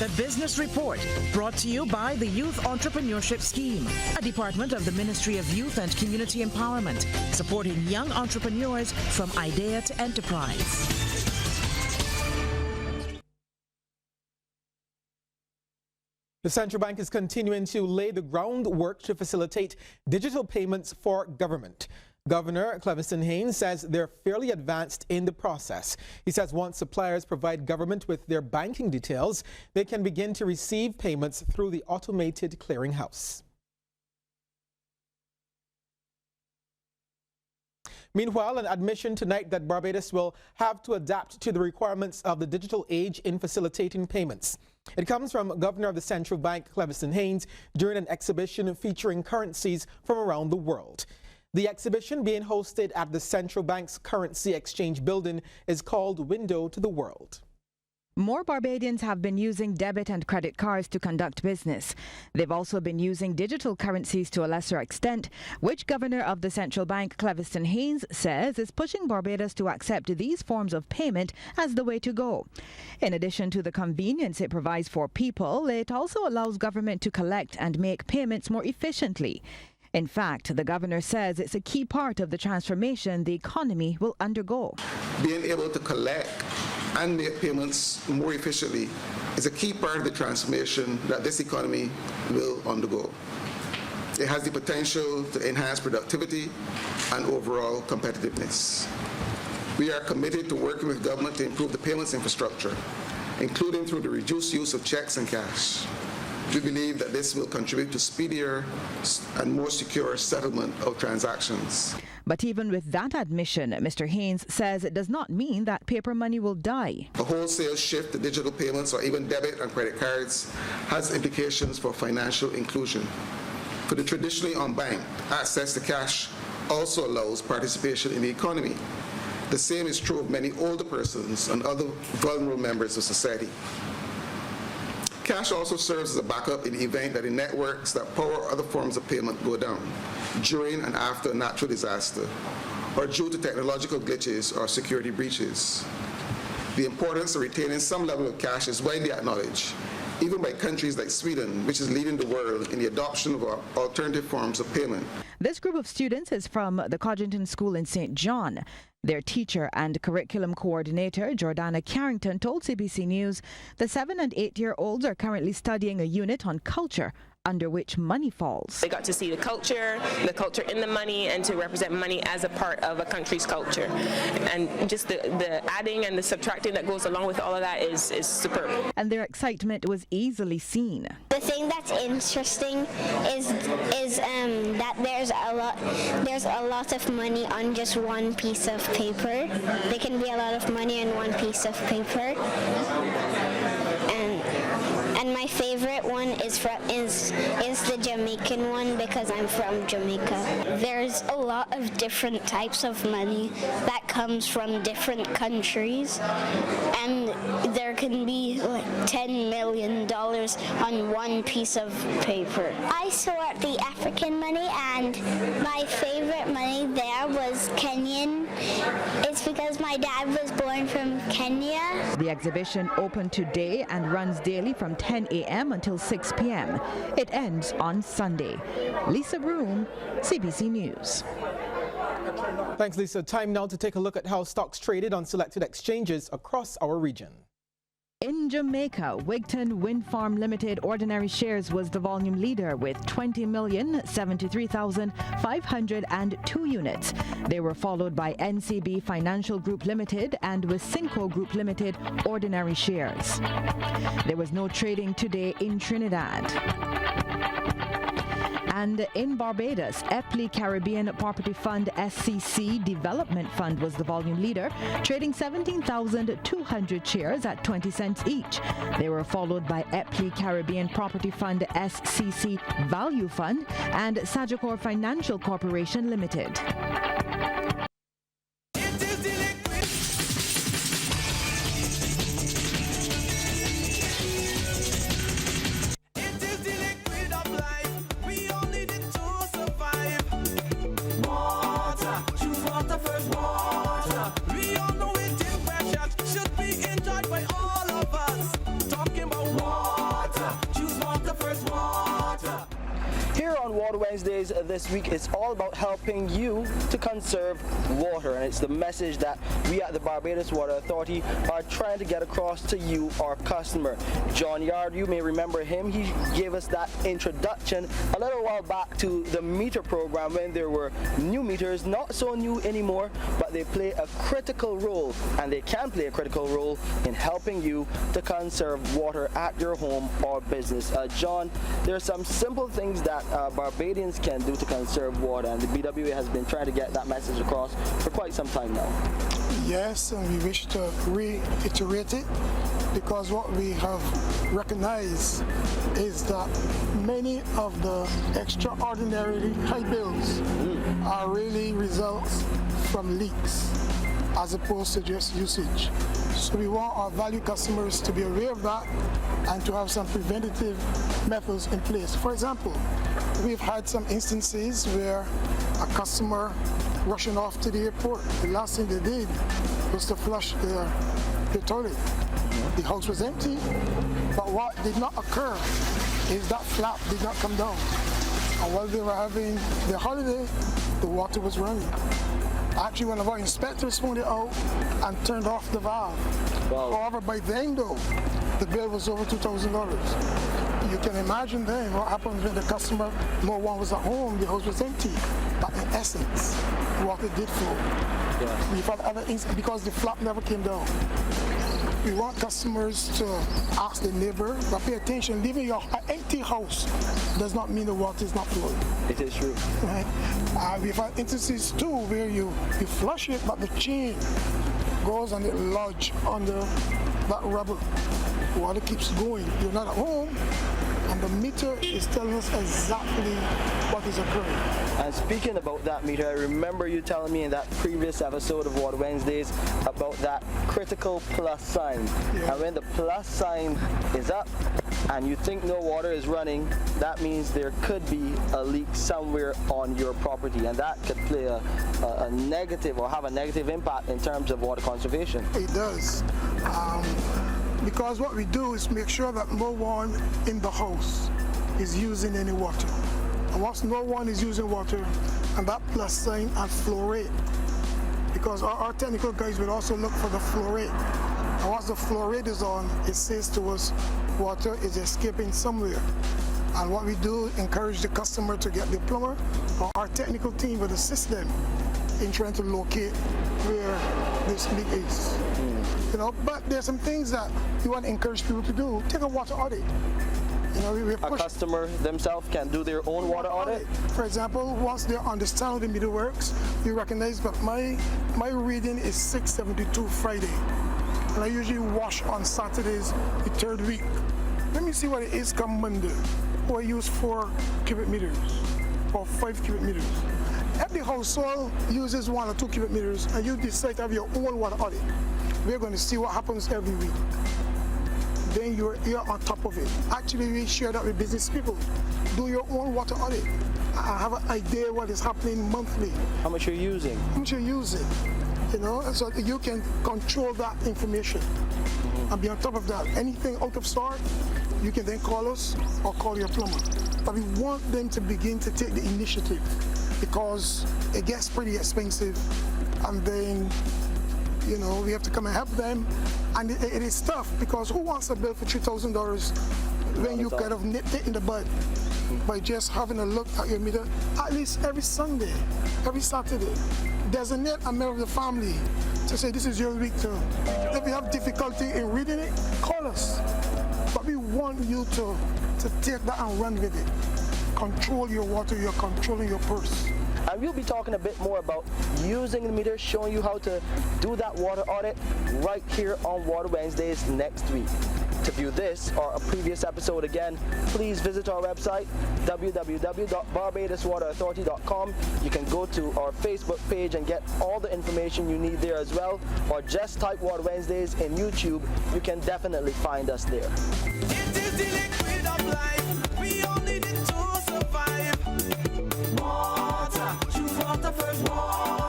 The Business Report, brought to you by the Youth Entrepreneurship Scheme, a department of the Ministry of Youth and Community Empowerment, supporting young entrepreneurs from idea to enterprise. The central bank is continuing to lay the groundwork to facilitate digital payments for government. Governor Cleviston Haynes says they're fairly advanced in the process. He says once suppliers provide government with their banking details, they can begin to receive payments through the automated clearinghouse. Meanwhile, an admission tonight that Barbados will have to adapt to the requirements of the digital age in facilitating payments. It comes from Governor of the Central Bank, Cleviston Haynes, during an exhibition featuring currencies from around the world. The exhibition, being hosted at the Central Bank's Currency Exchange Building, is called Window to the World. More Barbadians have been using debit and credit cards to conduct business. They've also been using digital currencies to a lesser extent, which Governor of the Central Bank, Cleviston Haynes, says is pushing Barbados to accept these forms of payment as the way to go. In addition to the convenience it provides for people, it also allows government to collect and make payments more efficiently. In fact, the governor says it's a key part of the transformation the economy will undergo. Being able to collect and make payments more efficiently is a key part of the transformation that this economy will undergo. It has the potential to enhance productivity and overall competitiveness. We are committed to working with government to improve the payments infrastructure, including through the reduced use of checks and cash. We believe that this will contribute to speedier and more secure settlement of transactions. But even with that admission, Mr. Haynes says it does not mean that paper money will die. A wholesale shift to digital payments or even debit and credit cards has implications for financial inclusion. For the traditionally unbanked, access to cash also allows participation in the economy. The same is true of many older persons and other vulnerable members of society. Cash also serves as a backup in the event that the networks that power other forms of payment go down during and after a natural disaster or due to technological glitches or security breaches. The importance of retaining some level of cash is widely acknowledged, even by countries like Sweden, which is leading the world in the adoption of alternative forms of payment. This group of students is from the Codrington School in St. John. Their teacher and curriculum coordinator, Jordana Carrington, told CBC News the 7- and 8-year-olds are currently studying a unit on culture, under which money falls. They got to see the culture in the money, and to represent money as a part of a country's culture. And just the adding and the subtracting that goes along with all of that is superb. And their excitement was easily seen. The thing that's interesting is that there's a lot of money on just one piece of paper. There can be a lot of money on one piece of paper. And my favorite one is the Jamaican one because I'm from Jamaica. There's a lot of different types of money that comes from different countries, and there can be like $10 million on one piece of paper. I saw the African money, and my favorite money there was Kenyan. It's because my dad was born from Kenya. The exhibition opened today and runs daily from 10 a.m. until 6 p.m. It ends on Sunday. Lisa Broom, CBC News. Thanks, Lisa. Time now to take a look at how stocks traded on selected exchanges across our region. In Jamaica, Wigton Wind Farm Limited ordinary shares was the volume leader with 20,073,502 units. They were followed by NCB Financial Group Limited and Wisynco Group Limited ordinary shares. There was no trading today in Trinidad. And in Barbados, Epley Caribbean Property Fund SCC Development Fund was the volume leader, trading 17,200 shares at 20 cents each. They were followed by Epley Caribbean Property Fund SCC Value Fund and Sagicor Financial Corporation Limited. Should be enjoyed by all of us. Talking about water. Water Wednesdays this week is all about helping you to conserve water, and it's the message that we at the Barbados Water Authority are trying to get across to you, our customer. John Yard, you may remember him. He gave us that introduction a little while back to the meter program when there were new meters, not so new anymore, but they play a critical role, and they can play a critical role in helping you to conserve water at your home or business. John, there are some simple things that Barbadians can do to conserve water, and the BWA has been trying to get that message across for quite some time now. Yes, and we wish to reiterate it, because what we have recognized is that many of the extraordinarily high bills are really results from leaks as opposed to just usage. So we want our valued customers to be aware of that and to have some preventative methods in place. For example, we've had some instances where a customer rushing off to the airport, the last thing they did was to flush the toilet. The house was empty, but what did not occur is that flap did not come down. And while they were having their holiday, the water was running. Actually, one of our inspectors found it out and turned off the valve. Wow. However, by then though, the bill was over $2,000. You can imagine then what happens when the customer, no one was at home, the house was empty. But in essence, water did flow. Yeah. We've had other instances because the flap never came down. We want customers to ask the neighbor, but pay attention, leaving an empty house does not mean the water is not flowing. It is true. Right? We've had instances too where you flush it, but the chain goes and it lodges under that rubber. Water keeps going. You're not at home, and the meter is telling us exactly what is occurring. And speaking about that meter, I remember you telling me in that previous episode of Water Wednesdays about that critical plus sign. Yeah. And when the plus sign is up and you think no water is running, that means there could be a leak somewhere on your property, and that could play a negative or have a negative impact in terms of water conservation. It does. Because what we do is make sure that no one in the house is using any water. And once no one is using water, and that plus sign and flow rate, because our technical guys will also look for the flow rate. And once the flow rate is on, it says to us water is escaping somewhere. And what we do, encourage the customer to get the plumber, or our technical team will assist them in trying to locate where this leak is. You know, but there's some things that we want to encourage people to do. Take a water audit. You know, a customer themselves can do their own water audit. For example, once they understand how the meter works, you recognize that my reading is 672 Friday, and I usually wash on Saturdays the third week. Let me see what it is come Monday. Or I use 4 cubic meters or 5 cubic meters. If the household uses 1 or 2 cubic meters and you decide to have your own water audit, we're going to see what happens every week. Then you're on top of it. Actually, we share that with business people. Do your own water audit. I have an idea what is happening monthly. How much you're using? How much you're using. You know, so that you can control that information and be on top of that. Anything out of sort, you can then call us or call your plumber. But we want them to begin to take the initiative, because it gets pretty expensive, and then, you know, we have to come and help them, and it is tough, because who wants a bill for $3,000 when you kind of nipped it in the bud by just having a look at your meter at least every Sunday, every Saturday. Designate a member of the family to say this is your week too. If you have difficulty in reading it, call us. But we want you to take that and run with it. Control your water, you're controlling your purse. And we'll be talking a bit more about using the meter, showing you how to do that water audit right here on Water Wednesdays next week. To view this or a previous episode again, please visit our website, www.barbadoswaterauthority.com. You can go to our Facebook page and get all the information you need there as well, or just type Water Wednesdays in YouTube. You can definitely find us there. It is the liquid of life.